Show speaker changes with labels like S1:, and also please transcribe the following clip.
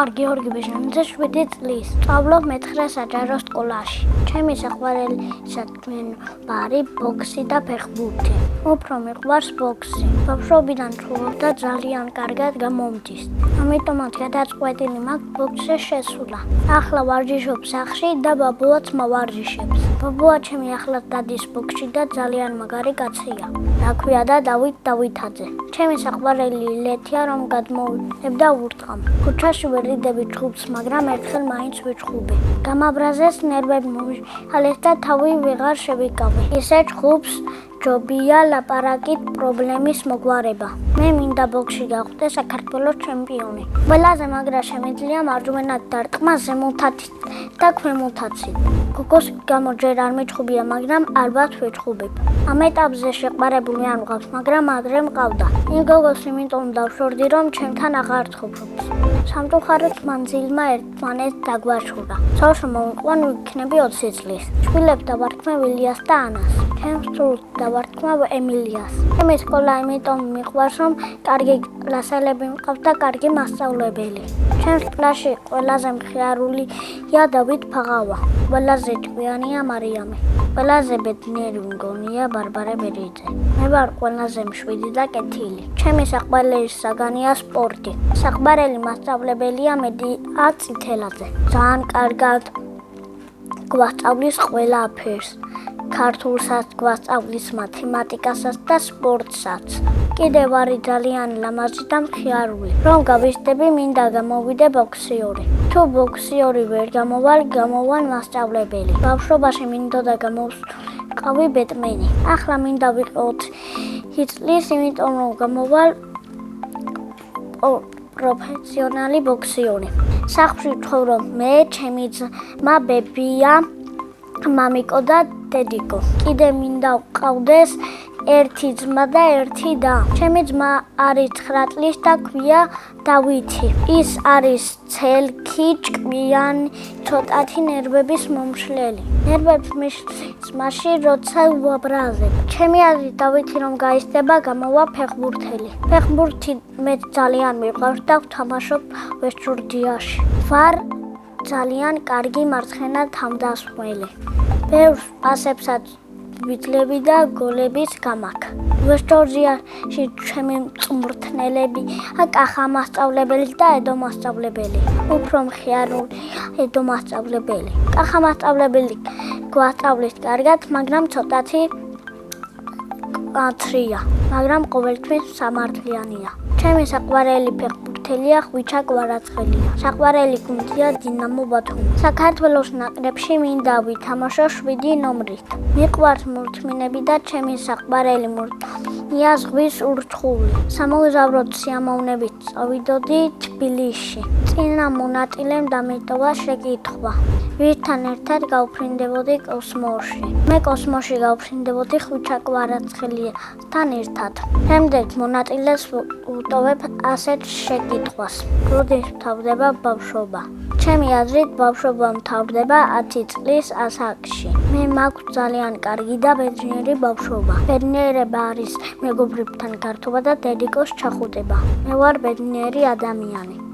S1: ვარ გიორგი ბეჟანიძე 7 წლის. სწავლობ მე-9 საჯარო სკოლაში. ჩემი საყვარელი საქმიანობაა ბოქსი და ფეხბურთი. უფრო მიყვარს ბოქსი. ბავშვობიდან ვცხოვრობდა ძალიან კარგად გამომდის. ამიტომაც გადაწყვეტილი მაქვს ბოქსში შესვლა. ახლა ვარჯიშობ სახლში და ბაბუაც მოვარჯიშებს. ბაბუა ჩემი ახლად დადის ბოქსში და ძალიან მაგარი კაცია. რა ქვია და დავით დავითაძე. ჩემი საყვარელი ილეთია რომ გადმოვიდებ და ვურტყამ. ქუჩაში ვერ ვიდები ჩხუბს, მაგრამ ერთხელ მაინც ვიჩხუბე. გამაბრაზეს ნერვები მომიშალეს და თავი ვეღარ შევიკავე. ისე ჩხუბს ჯობია ლაპარაკით პრობლემის მოგვარება. მე მინდა ბოქსში გავხდე საქართველოს ჩემპიონი. ყველაზე მაგრა შემიძლია მარჯვენად დარტყმა ზემოთათით და ქვემოთაცით. გოგოს გამო ჯერ არ მიჩხუბია, მაგრამ ალბათ ვეჩხუბებ. ამ ეტაპზე შეყვარებული არ მყავს, მაგრამ ადრე მყავდა. იმ გოგოს იმიტომ დავშორდი, რომ ჩემთან აღარ ცხოვრობს. სამწუხაროდ მანძილმა ერთმანეთს დაგვაშურა. სოშო მოვიყვან ვიქნები 20 წლის. შვილებს დავარქმევ ილიას და ანას. ჩემს სულს დავარქმევ ემილიას. ჩემი სკოლა იმიტომ მიყვარს, რომ კარგი კლასელები მყავს და კარგი მასწავლებელი. ჩემს კლასში ყველაზე მხიარულია დავით ფაღავა. ყველაზე ჭკვიანია მარიამი. ყველაზე ბედნიერი მგონია ბარბარე ბერიძე. მე ვარ ყველაზე მშვიდი და კეთილი. ჩემი საყვარელი საგანია სპორტი. საყვარელი მასწავლებელია მედია წითელაძე. ძალიან კარგად გვასწავლის ყველაფერს. ქართულსაც გვასწავლის, მათემატიკასაც და სპორტსაც. კიდევ არის ძალიან ლამაზი და მხიარული. რომ გავიზრდები, მინდა გამოვიდე ბოქსიორი. თუ ბოქსიორი ვერ გამოვალ, გამოვან მასწავლებელი. ბავშვობაში მინდოდა გამოვიყავი ბეტმენი. ახლა მინდა ვიყო 20 წლის, იმიტომ რომ გამოვალ პროფესიონალი ბოქსიორი. სახლში ვცხოვრობ მე, ჩემი ძმა ბებია, მამიკო და დედიკო. კიდე მინდა ვყავდეს ერთი ძმა და ერთი და. ჩემი ძმა არის 9 წლის და ქვია დავითი. ის არის ცელქი, ჭკვიანი, ცოტათი ნერვების მომშლელი. ნერვებს მიშლის მასში, როცა ვაბრაზებ. ჩემი აზრით დავითი რომ გაიზრდება, გამოვა ფეხბურთელი. ფეხბურთი მე ძალიან მიყვარს და ვთამაშობ ვესტჯორჯიაში. ვარ ძალიან კარგი მარცხენა თავდამსხმელი. ბევრ პასებსაც ვიძლები და გოლების გამაქ. ვესტჯორჯიაში ჩემი მწვრთნელები კახა მასწავლებელი და ედო მასწავლებელი. უფრო მხიარულია ედო მასწავლებელი. კახა მასწავლებელი გვასწავლის კარგად, მაგრამ ცოტათი კაცრია, მაგრამ ყოველთვის სამართლიანია. ჩემი საყვარელი ფეხბურთელია ხვიჩა კვარაცხელია. საყვარელი გუნდია დინამო ბათუმი. საქართველოს ნაკრებში მინდა ვითამაშო 7 ნომრით. მიყვარს მორთმინები და ჩემი საყვარელი მორთმენია ზღვის ურჩხული. სამოგზაუროდ სიამოვნებით წავიდოდი თბილისში. წინა მონაწილემ დამიტოვა შეკითხვა. ვისთან ერთად გავფრინდებოდი კოსმოსში. მე კოსმოსში გავფრინდებოდი ხვიჩა კვარაცხელიასთან ერთად. შემდეგ მონაწილეს ვუტოვებ ასეთ შეკითხვას. როდის მთავრდება ბავშვობა? ჩემი აზრით ბავშვობა მთავრდება 10 წლის ასაკში. მე მაქვს ძალიან კარგი და ბედნიერი ბავშვობა. ბედნიერება არის მეგობრებთან გართობა და დედიკოს ჩახუტება. მე ვარ ბედნიერი ადამიანი.